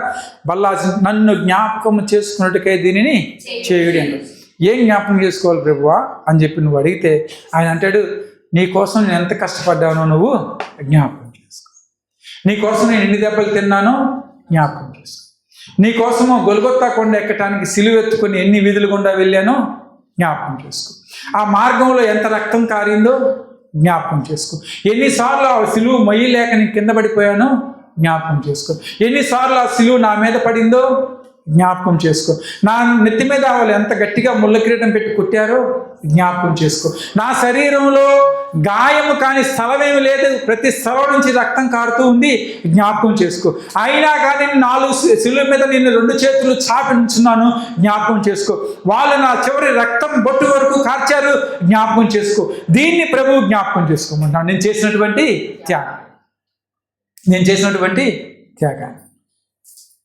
బల్లా నన్ను జ్ఞాపకం చేసుకున్నట్టుకై దీనిని చేయుడి అంటారు. ఏం జ్ఞాపకం చేసుకోవాలి ప్రభువా అని చెప్పి నువ్వు అడిగితే ఆయన అంటాడు, నీ కోసం నేను ఎంత కష్టపడ్డానో నువ్వు జ్ఞాపకం చేసుకో, నీ కోసం నేను ఎన్ని దెబ్బలు తిన్నానో జ్ఞాపకం చేసుకో, నీ కోసము గొల్గొత్తా కొండ ఎక్కటానికి సిలువెత్తుకొని ఎన్ని వీధులు గుండా వెళ్ళానో జ్ఞాపకం చేసుకో, ఆ మార్గంలో ఎంత రక్తం కారిందో జ్ఞాపకం చేసుకో, ఎన్నిసార్లు ఆ సిలువు మొయ్యలేక నేను కింద పడిపోయానో జ్ఞాపకం చేసుకో, ఎన్నిసార్లు ఆ సిలువు నా మీద పడిందో జ్ఞాపకం చేసుకో. నా నెత్తి మీద వాళ్ళు ఎంత గట్టిగా ముళ్ళ కిరీటం పెట్టి కుట్టారో జ్ఞాపకం చేసుకో. నా శరీరంలో గాయము కాని స్థలమేమి లేదు, ప్రతి స్థలం నుంచి రక్తం కారుతూ ఉంది, జ్ఞాపకం చేసుకో. అయినా కానీ 4 శిలువ మీద నేను 2 చేతులు చాపి ఉంచున్నాను, జ్ఞాపకం చేసుకో. వాళ్ళు నా చివరి రక్తం బొట్టు వరకు కార్చారు, జ్ఞాపకం చేసుకో. దీన్ని ప్రభువు జ్ఞాపకం చేసుకోమంటాను. నేను చేసినటువంటి త్యాగాన్ని.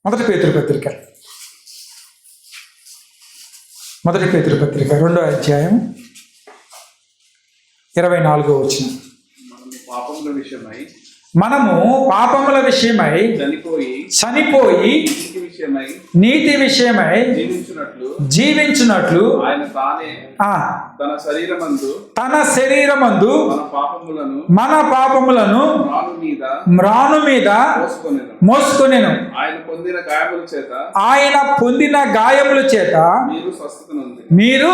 1 పేతురు పత్రిక 2వ అధ్యాయం 24వ వచనం. మనము పాపముల విషయమై చనిపోయి నీతి విషయమై జీవించున్నట్లు తన శరీరమందు మన పాపములను మ్రాను మీద మోసుకొనెను. ఆయన పొందిన గాయముల చేత మీరు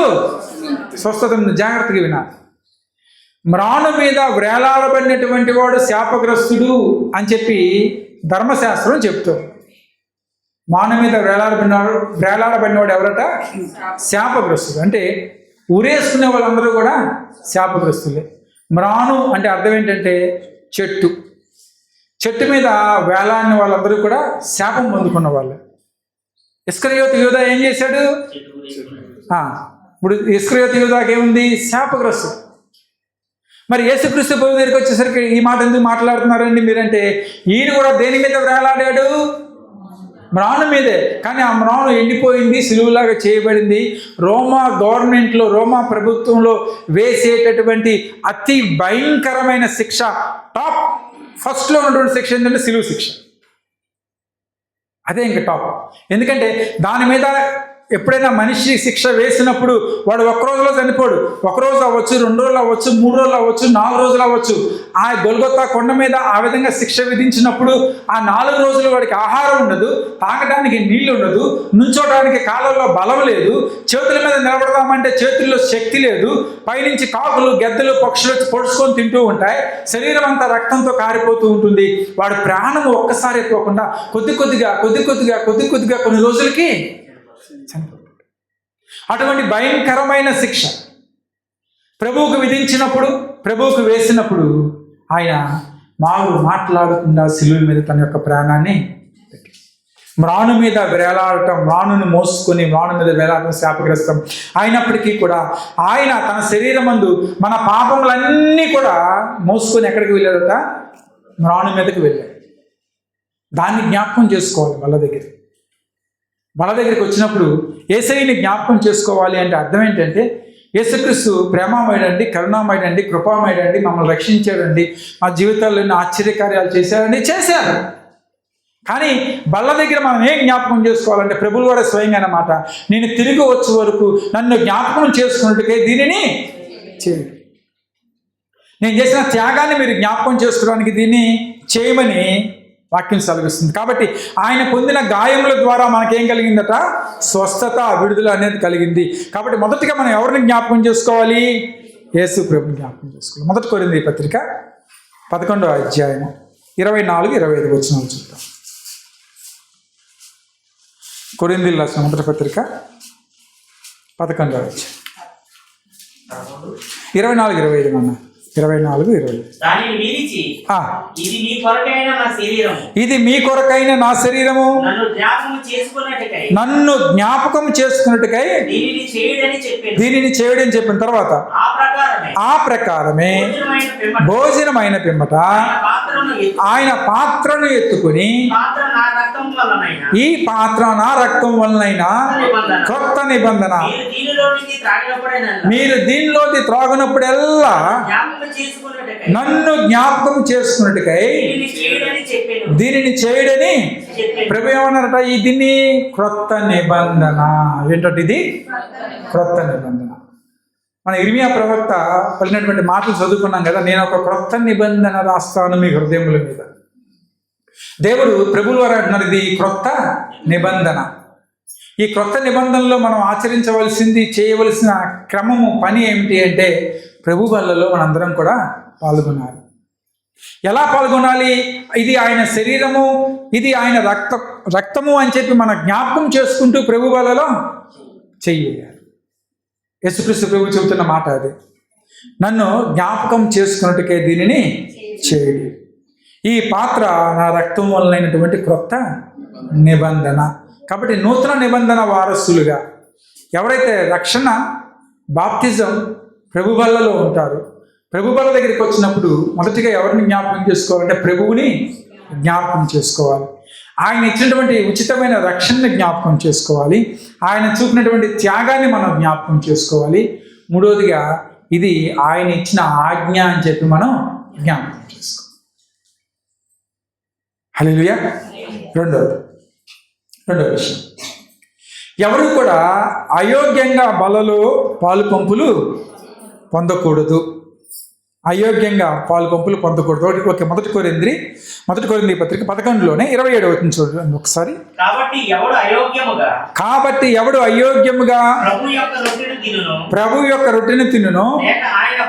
స్వస్థత. జాగ్రత్తగా వినాలి. మ్రాను మీద వేలాడబడినటువంటి వాడు శాపగ్రస్తుడు అని చెప్పి ధర్మశాస్త్రం చెప్తుంది. మ్రాను మీద వేలాడబడినవాడు ఎవరట? శాపగ్రస్తుడు. అంటే ఉరేసుకునే వాళ్ళందరూ కూడా శాపగ్రస్తులే. మ్రాను అంటే అర్థం ఏంటంటే చెట్టు మీద వేలాడిన వాళ్ళందరూ కూడా శాపం పొందుకున్న వాళ్ళే. ఇస్కరియోతు యూదా ఏం చేశాడు? ఇప్పుడు ఇస్కరియోతు యూదాకి ఏముంది? శాపగ్రస్తుడు. మరి యేసుక్రీస్తు ప్రభు దగ్గరికి వచ్చేసరికి ఈ మాట ఎందుకు మాట్లాడుతున్నారండి మీరంటే, ఈయన కూడా దేని మీద వేలాడాడు? మ్రాను మీదే. కానీ ఆ మ్రాను ఎండిపోయింది, సిలువలాగా చేయబడింది. రోమా గవర్నమెంట్లో, రోమా ప్రభుత్వంలో వేసేటటువంటి అతి భయంకరమైన శిక్ష, టాప్ ఫస్ట్లో ఉన్నటువంటి శిక్ష ఏంటంటే సిలువ శిక్ష. అదే ఇంకా టాప్. ఎందుకంటే దాని మీద ఎప్పుడైనా మనిషి శిక్ష వేసినప్పుడు వాడు 1 రోజులో చనిపోడు. 1 రోజు అవ్వచ్చు, 2 రోజులు అవ్వచ్చు, 3 రోజులు అవ్వచ్చు, 4 రోజులు అవ్వచ్చు. ఆ గొల్గొతా కొండ మీద ఆ విధంగా శిక్ష విధించినప్పుడు ఆ 4 రోజులు వాడికి ఆహారం ఉండదు, తాగడానికి నీళ్లు ఉండదు, నుంచోడానికి కాళ్ళల్లో బలం లేదు, చేతుల మీద నిలబడదామంటే చేతుల్లో శక్తి లేదు, పైనుంచి కాకులు గెద్దలు పక్షులు పొడుచుకొని తింటూ ఉంటాయి, శరీరం అంతా రక్తంతో కారిపోతూ ఉంటుంది. వాడు ప్రాణం ఒక్కసారి పోకుండా కొద్ది కొద్దిగా కొన్ని రోజులకి అటువంటి భయంకరమైన శిక్ష ప్రభువుకు విధించినప్పుడు, ప్రభువుకు వేసినప్పుడు ఆయన మాట్లాడకుండా సిలువ మీద తన యొక్క ప్రాణాన్ని పెట్టి, మ్రాను మీద వేలాడటం, మ్రానును మోసుకొని మ్రాను మీద వేలాడటం శాపగ్రస్తం అయినప్పటికీ కూడా ఆయన తన శరీరమందు మన పాపములన్నీ కూడా మోసుకొని ఎక్కడికి వెళ్ళాడట? మ్రాను మీదకి వెళ్ళాడు. దాన్ని జ్ఞాపకం చేసుకోవాలి. వాళ్ళ దగ్గరికి వచ్చినప్పుడు యేసయ్యని జ్ఞాపకం చేసుకోవాలి అంటే అర్థం ఏంటంటే, యేసుక్రీస్తు ప్రేమమయుడండి, కరుణామయుడండి, కృపామయుడండి, మమ్మల్ని రక్షించాడండి, మా జీవితాల్లో ఎన్నో ఆశ్చర్యకార్యాలు చేశారు. కానీ బల్ల దగ్గర మనం ఏం జ్ఞాపకం చేసుకోవాలంటే, ప్రభువు వారు స్వయంగా అన్నమాట, నేను తిరిగి వచ్చే వరకు నన్ను జ్ఞాపకం చేసుకున్నట్టుగా దీనిని చేయండి. నేను చేసిన త్యాగాన్ని మీరు జ్ఞాపకం చేసుకోవడానికి దీన్ని చేయమని వాక్యం సెలవిస్తుంది. కాబట్టి ఆయన పొందిన గాయముల ద్వారా మనకేం కలిగిందట? స్వస్థత, విడుదల అనేది కలిగింది. కాబట్టి మొదటిగా మనం ఎవరిని జ్ఞాపకం చేసుకోవాలి? యేసు ప్రభుని జ్ఞాపకం చేసుకోవాలి. 1 కొరింథీ పత్రిక 11వ అధ్యాయం 24-25 వచనాలు చూద్దాం. కొరింథీయులకు రాసిన 1 పత్రిక 11వ అధ్యాయం 24-25 అన్న 24-25. ఇది మీ కొరకైన నా శరీరము, నన్ను జ్ఞాపకం చేసుకున్నట్టుకై దీనిని చేయడని చెప్పిన తర్వాత ఆ ప్రకారమే భోజనమైన పిమ్మట ఆయన పాత్రను ఎత్తుకుని, ఈ పాత్ర నా రక్తం వలనైనా కొత్త నిబంధన, మీరు దీనిలోకి త్రాగునప్పుడల్లా నన్ను జ్ఞాపకం చేసుకున్నట్టుకై దీనిని చేయడని ప్రభు ఏమన్నారట? దీన్ని క్రొత్త నిబంధన. ఏంటంటే ఇది క్రొత్త నిబంధన. మన ఇర్మియా ప్రవక్త పలికినటువంటి మాటలు చదువుకున్నాం కదా, నేను ఒక క్రొత్త నిబంధన రాస్తాను మీ హృదయముల మీద. దేవుడు ప్రభువుల వారు అంటున్నారు, ఇది క్రొత్త నిబంధన. ఈ క్రొత్త నిబంధనలో మనం ఆచరించవలసింది, చేయవలసిన క్రమము, పని ఏమిటి అంటే, ప్రభు బల్లలో మనందరం కూడా పాల్గొన్నారు. ఎలా పాల్గొనాలి? ఇది ఆయన శరీరము, ఇది ఆయన రక్తము అని చెప్పి మన జ్ఞాపకం చేసుకుంటూ ప్రభు బలలో చెయ్యాలి. యేసుక్రీస్తు ప్రభు చెబుతున్న మాట అది. నన్ను జ్ఞాపకం చేసుకున్నట్టుకే దీనిని చేయండి. ఈ పాత్ర నా రక్తం వలనైనటువంటి క్రొత్త నిబంధన. కాబట్టి నూతన నిబంధన వారసులుగా ఎవరైతే రక్షణ బాప్తిజం ప్రభు బలలో ఉంటారో, ప్రభు బల దగ్గరికి వచ్చినప్పుడు మొదటిగా ఎవరిని జ్ఞాపకం చేసుకోవాలంటే ప్రభువుని జ్ఞాపకం చేసుకోవాలి. ఆయన ఇచ్చినటువంటి ఉచితమైన రక్షణని జ్ఞాపకం చేసుకోవాలి. ఆయన చూపినటువంటి త్యాగాన్ని మనం జ్ఞాపకం చేసుకోవాలి. మూడవదిగా ఇది ఆయన ఇచ్చిన ఆజ్ఞ అని చెప్పి మనం జ్ఞాపకం చేసుకోవాలి. హల్లెలూయా. రెండవ విషయం, ఎవరు కూడా అయోగ్యంగా బలలో పాలు పంపులు పొందకూడదు. అయోగ్యంగా పాలు పంపులు పొందకూడదు. ఓకే, మొదటి కొరింథీ పత్రిక 11లోనే 27 వచ్చింది చూడండి ఒకసారి. కాబట్టి ఎవడు అయోగ్యముగా ప్రభు యొక్క రొట్టెను తినును, ఆయన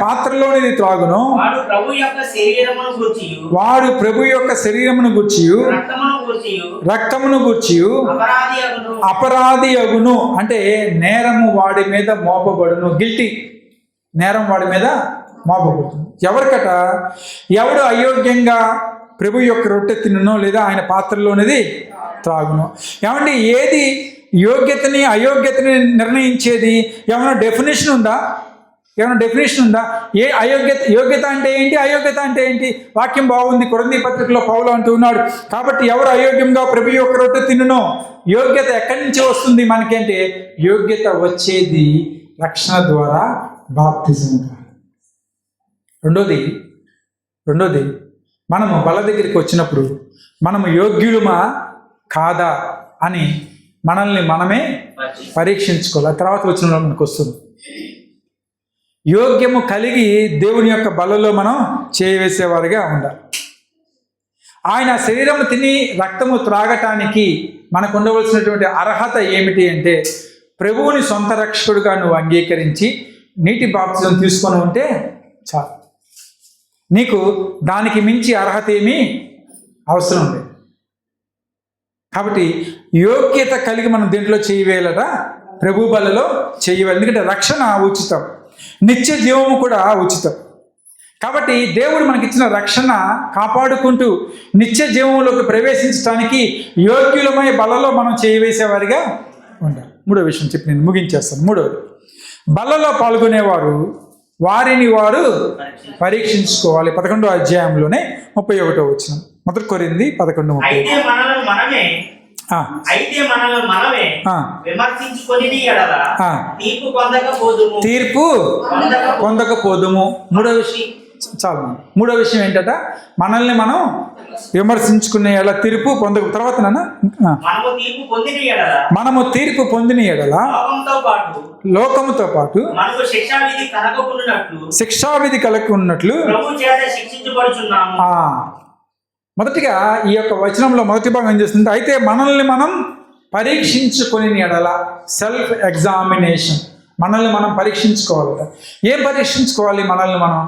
పాత్రలోనిది త్రాగును, వాడు ప్రభు యొక్క శరీరమును గూర్చియు రక్తమును గూర్చియు అపరాధి అగును. అంటే నేరము వాడి మీద మోపబడును. గిల్టీ, నేరం వాడి మీద మోపబడుతుంది. ఎవరికట? ఎవడు అయోగ్యంగా ప్రభు యొక్క రొట్టె తినునో లేదా ఆయన పాత్రలోనిది త్రాగును. ఏమంటే ఏది యోగ్యతని అయోగ్యతని నిర్ణయించేది? ఏమైనా డెఫినేషన్ ఉందా? యోగ్యత అంటే ఏంటి, అయోగ్యత అంటే ఏంటి? వాక్యం బాగుంది. కొరింథీ పత్రికలో పౌలు అంటూ ఉన్నాడు, కాబట్టి ఎవరు అయోగ్యంగా ప్రభు యొక్క రొట్టె తినునో. యోగ్యత ఎక్కడి నుంచి వస్తుంది మనకేంటి? యోగ్యత వచ్చేది రక్షణ ద్వారా, బాప్తిజం ద్వారా. రెండోది మనము బల దగ్గరికి వచ్చినప్పుడు మనము యోగ్యులమా కాదా అని మనల్ని మనమే పరీక్షించుకోవాలి. తర్వాత వచ్చిన మనకు వస్తుంది. యోగ్యము కలిగి దేవుని యొక్క బలలో మనం చేయవేసేవారిగా ఉండాలి. ఆయన శరీరము తిని రక్తము త్రాగటానికి మనకు ఉండవలసినటువంటి అర్హత ఏమిటి అంటే, ప్రభువుని సొంత రక్షకుడిగా నువ్వు అంగీకరించి నీటి బాప్తిజం తీసుకొని ఉంటే చాలు. నీకు దానికి మించి అర్హత ఏమీ అవసరం లేదు. కాబట్టి యోగ్యత కలిగి మనం దీంట్లో చేయవేయాలట, ప్రభు బలలో చేయవాలి. ఎందుకంటే రక్షణ ఉచితం, నిత్య జీవము కూడా ఉచితం. కాబట్టి దేవుడు మనకిచ్చిన రక్షణ కాపాడుకుంటూ నిత్య జీవంలోకి ప్రవేశించడానికి యోగ్యులమై బలలో మనం చేయవేసేవారిగా ఉండాలి. మూడో విషయం చెప్పి నేను ముగించేస్తాను. మూడవది, బలలో పాల్గొనేవారు వారిని వారు పరీక్షించుకోవాలి. 11వ అధ్యాయంలోనే 31వ వచనం. మొదటి కొరింథీ 11:30. తీర్పు పొందకపోదుము. మూడో విషయం ఏంటట? మనల్ని మనం విమర్శించుకునే ఎలా తీర్పు పొందక. తర్వాత మనము తీర్పు పొందిన ఎడల లోకముతో పాటు శిక్షావిధి కలగకున్నట్లు. మొదటిగా ఈ యొక్క వచనంలో మొదటి భాగం ఏం చేస్తుంది? అయితే మనల్ని మనం పరీక్షించుకుని ఎడల, సెల్ఫ్ ఎగ్జామినేషన్. మనల్ని మనం పరీక్షించుకోవాలట. ఏం పరీక్షించుకోవాలి? మనల్ని మనం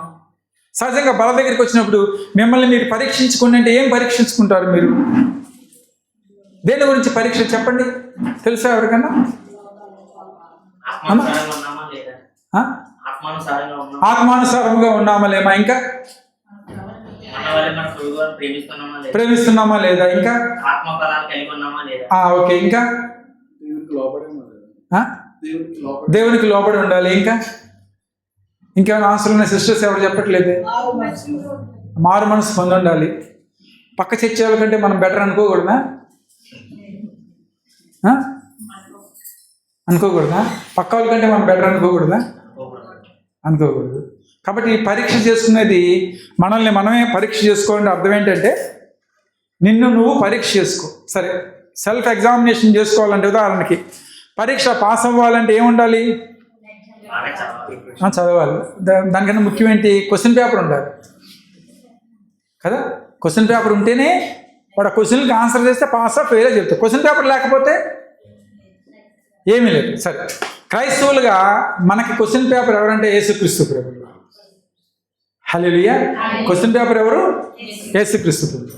సహజంగా బల దగ్గరికి వచ్చినప్పుడు మిమ్మల్ని మీరు పరీక్షించుకోండి అంటే ఏం పరీక్షించుకుంటారు మీరు? దేని గురించి పరీక్ష చెప్పండి, తెలుసా ఎవరికన్నా? ఆత్మానుసారంగా ఉన్నామా లేమా? ఇంకా ప్రేమిస్తున్నామా లేదా? ఇంకా ఓకే, ఇంకా దేవునికి లోబడి ఉండాలి. ఇంకా ఇంకేమైనా ఆన్సర్ ఉన్నాయి సిస్టర్స్? ఎవరు చెప్పట్లేదు. మారు మనసు పొంది ఉండాలి. పక్క చర్చ వాళ్ళ కంటే మనం బెటర్ అనుకోకూడదా? అనుకోకూడదా? పక్క వాళ్ళ కంటే మనం బెటర్ అనుకోకూడదా? అనుకోకూడదు. కాబట్టి పరీక్ష చేసుకునేది మనల్ని మనమే పరీక్ష చేసుకోవాలంటే అర్థం ఏంటంటే, నిన్ను నువ్వు పరీక్ష చేసుకో. సరే, సెల్ఫ్ ఎగ్జామినేషన్ చేసుకోవాలంటే ఉదాహరణకి పరీక్ష పాస్ అవ్వాలంటే ఏముండాలి? చదవాలి. దానికన్నా ముఖ్యం ఏంటి? క్వశ్చన్ పేపర్ ఉండాలి కదా. క్వశ్చన్ పేపర్ ఉంటేనే వాడు క్వశ్చన్కి ఆన్సర్ చేస్తే పాస్ ఆఫ్ ఫెయిల్ చెప్తారు. క్వశ్చన్ పేపర్ లేకపోతే ఏమీ లేదు. సరే, క్రైస్తవులుగా మనకి క్వశ్చన్ పేపర్ ఎవరంటే యేసుక్రీస్తు ప్రభువు. హల్లెలూయా. క్వశ్చన్ పేపర్ ఎవరు? యేసుక్రీస్తు ప్రభు.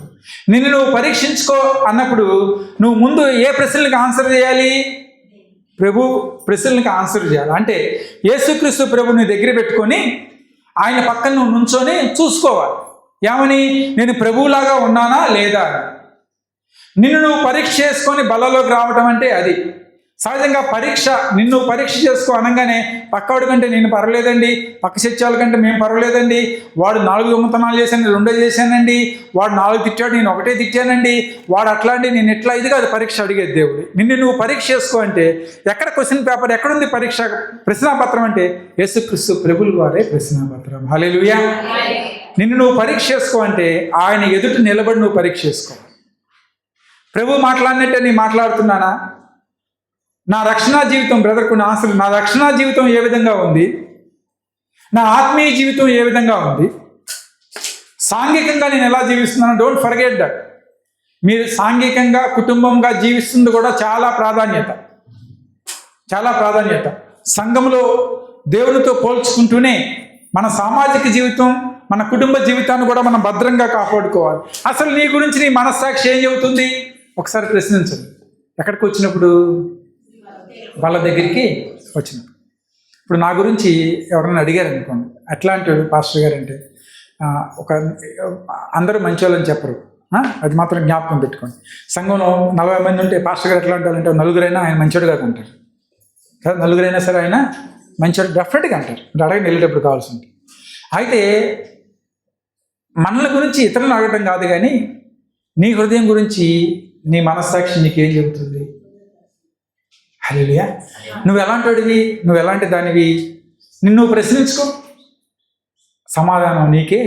నిన్ను నువ్వు పరీక్షించుకో అన్నప్పుడు నువ్వు ముందు ఏ ప్రశ్నలకు ఆన్సర్ చేయాలి? ప్రభు ప్రశ్నలకు ఆన్సర్ చేయాలి. అంటే యేసుక్రీస్తు ప్రభుని దగ్గర పెట్టుకొని ఆయన పక్కన నువ్వు నుంచొని చూసుకోవాలి. ఏమని? నేను ప్రభువులాగా ఉన్నానా లేదా అని. నిన్ను నువ్వు పరీక్ష చేసుకొని బలలోకి రావటం అంటే అది. సహజంగా నిన్ను పరీక్ష చేసుకో అనగానే పక్కవాడి కంటే నేను పర్వాలేదండి, పక్క చర్చాల కంటే మేము పర్వాలేదండి, వాడు 4 దొంగతనాలు చేశాను 2 చేశానండి, వాడు 4 తిట్టాడు నేను 1 తిట్టానండి, వాడు అట్లా అండి నేను ఎట్లా, ఇది కాదు పరీక్ష అడిగేది దేవుడు. నిన్ను నువ్వు పరీక్ష చేసుకో అంటే ఎక్కడ క్వశ్చన్ పేపర్, ఎక్కడుంది పరీక్ష ప్రశ్నాపత్రం అంటే యేసుక్రీస్తు ప్రభుల వారే ప్రశ్నాపత్రం. హల్లెలూయా. నిన్ను నువ్వు పరీక్ష చేసుకో అంటే ఆయన ఎదుట నిలబడి నువ్వు పరీక్ష చేసుకో. ప్రభు మాట్లాడినట్టే నేను మాట్లాడుతున్నానా? నా రక్షణ జీవితం బ్రదర్కు నా రక్షణ జీవితం ఏ విధంగా ఉంది? నా ఆత్మీయ జీవితం ఏ విధంగా ఉంది? సాంఘికంగా నేను ఎలా జీవిస్తున్నాను? Don't forget that. మీరు సాంఘికంగా కుటుంబంగా జీవిస్తుంది కూడా చాలా ప్రాధాన్యత. సంఘంలో దేవునితో పోల్చుకుంటూనే మన సామాజిక జీవితం, మన కుటుంబ జీవితాన్ని కూడా మనం భద్రంగా కాపాడుకోవాలి. అసలు నీ గురించి నీ మనస్సాక్షి ఏం చెబుతుంది? ఒకసారి ప్రశ్నించండి. ఎక్కడికి వచ్చినప్పుడు? వాళ్ళ దగ్గరికి వచ్చినప్పుడు. ఇప్పుడు నా గురించి ఎవరైనా అడిగారు అనుకోండి, ఎట్లాంటి పాస్టర్ గారు అంటే అందరూ మంచి వాళ్ళని చెప్పరు, అది మాత్రం జ్ఞాపకం పెట్టుకోండి. సంఘంలో 40 మంది ఉంటే పాస్టర్ గారు ఎట్లా అంటారంటే 4 ఆయన మంచోడు కాదు అంటారు కదా. 4 సరే ఆయన మంచోడు డెఫినెట్గా అంటారు, అడగని వెళ్ళేటప్పుడు కావాల్సి ఉంటుంది. అయితే మనల గురించి ఇతరులను అడగటం కాదు, కానీ నీ హృదయం గురించి నీ మనస్సాక్షి నీకేం చెబుతుంది? హల్లెలూయా. నువ్వు ఎలాంటివాడివి, నువ్వు ఎలాంటి దానివి, నిన్ను ప్రశ్నించుకో, సమాధానం నీకే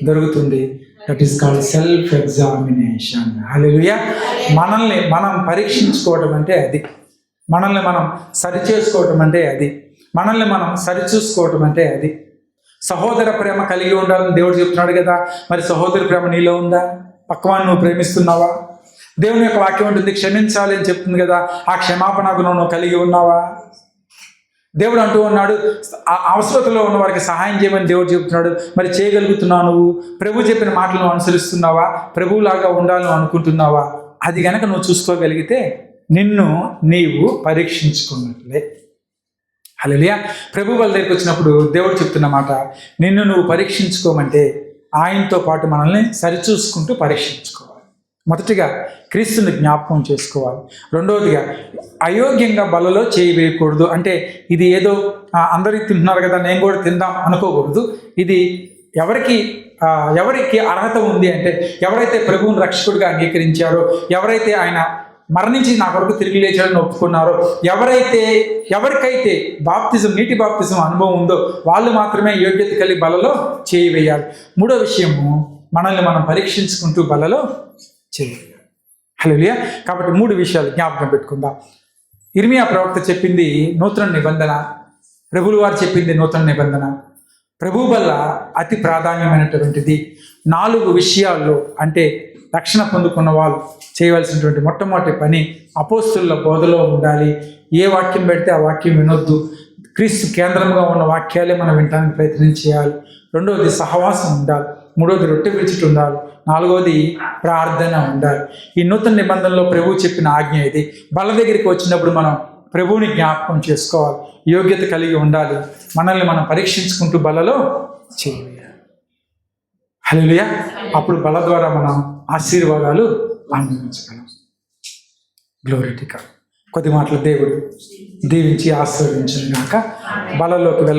దొరుకుతుంది. That is called self examination. Hallelujah. మనల్ని మనం పరీక్షించుకోవటం అంటే అది. మనల్ని మనం సరిచేసుకోవటం అంటే అది. మనల్ని మనం సరిచూసుకోవటం అంటే అది. సహోదర ప్రేమ కలిగి ఉండాలని దేవుడు చెప్తున్నాడు కదా. మరి సహోదర ప్రేమ నీలో ఉందా? పక్కవాన్ని నువ్వు ప్రేమిస్తున్నావా? దేవుని యొక్క వాక్యం ఉంటుంది క్షమించాలి అని చెప్తుంది కదా. ఆ క్షమాపణ గుణం నువ్వు కలిగి ఉన్నావా? దేవుడు అంటూ ఉన్నాడు అవసరతలో ఉన్న వారికి సహాయం చేయమని దేవుడు చెప్తున్నాడు. మరి చేయగలుగుతున్నావు నువ్వు? ప్రభు చెప్పిన మాటలను అనుసరిస్తున్నావా? ప్రభువులాగా ఉండాలని అనుకుంటున్నావా? అది గనక నువ్వు చూసుకోగలిగితే నిన్ను నీవు పరీక్షించుకున్నట్లే. హల్లెలూయా. ప్రభు వాళ్ళ దగ్గరికి వచ్చినప్పుడు దేవుడు చెప్తున్న మాట, నిన్ను నువ్వు పరీక్షించుకోమంటే ఆయనతో పాటు మనల్ని సరిచూసుకుంటూ పరీక్షించుకోవాలి. మొదటిగా క్రీస్తుని జ్ఞాపకం చేసుకోవాలి. రెండవదిగా అయోగ్యంగా బలలో చేయి వేయకూడదు. అంటే ఇది ఏదో అందరికీ తింటున్నారు కదా నేను కూడా తిందాం అనుకోకూడదు. ఇది ఎవరికి అర్హత ఉంది అంటే ఎవరైతే ప్రభువుని రక్షకుడిగా అంగీకరించారో, ఎవరైతే ఆయన మరణించి నా కొరకు తిరిగి లేచాడని ఒప్పుకున్నారో, ఎవరికైతే నీటి బాప్తిజం అనుభవం ఉందో వాళ్ళు మాత్రమే యోగ్యత కలిగి బలలో చేయి వేయాలి. మూడో విషయము, మనల్ని మనం పరీక్షించుకుంటూ బలలో చేయాలి. హల్లెలూయా. కాబట్టి 3 విషయాలు జ్ఞాపకం పెట్టుకుందాం. ఇర్మియా ప్రవక్త చెప్పింది నూతన నిబంధన, ప్రభువుల వారు చెప్పింది నూతన నిబంధన. ప్రభు వల్ల అతి ప్రాధాన్యమైనటువంటిది 4 విషయాల్లో, అంటే రక్షణ పొందుకున్న వాళ్ళు చేయవలసినటువంటి మొట్టమొదటి పని అపోస్తుల బోధలో ఉండాలి. ఏ వాక్యం పెడితే ఆ వాక్యం వినొద్దు. క్రీస్తు కేంద్రంగా ఉన్న వాక్యాలే మనం వినడానికి ప్రయత్నం చేయాలి. రెండవది సహవాసం ఉండాలి. మూడవది రొట్టె విరుచుట ఉండాలి. నాలుగవది ప్రార్థన ఉండాలి. ఈ నూతన నిబంధనలో ప్రభువు చెప్పిన ఆజ్ఞ ఇది. బల దగ్గరికి వచ్చినప్పుడు మనం ప్రభువుని జ్ఞాపకం చేసుకోవాలి, యోగ్యత కలిగి ఉండాలి, మనల్ని మనం పరీక్షించుకుంటూ బలలో చేయాలి. హల్లెలూయా. అప్పుడు బల ద్వారా మనం ఆశీర్వాదాలు అనుభవించగలం. Glory to God. కొద్ది మాటలు దేవుడు దీవించి ఆశీర్వదించును గాక. బలలోకి వెళ్ళ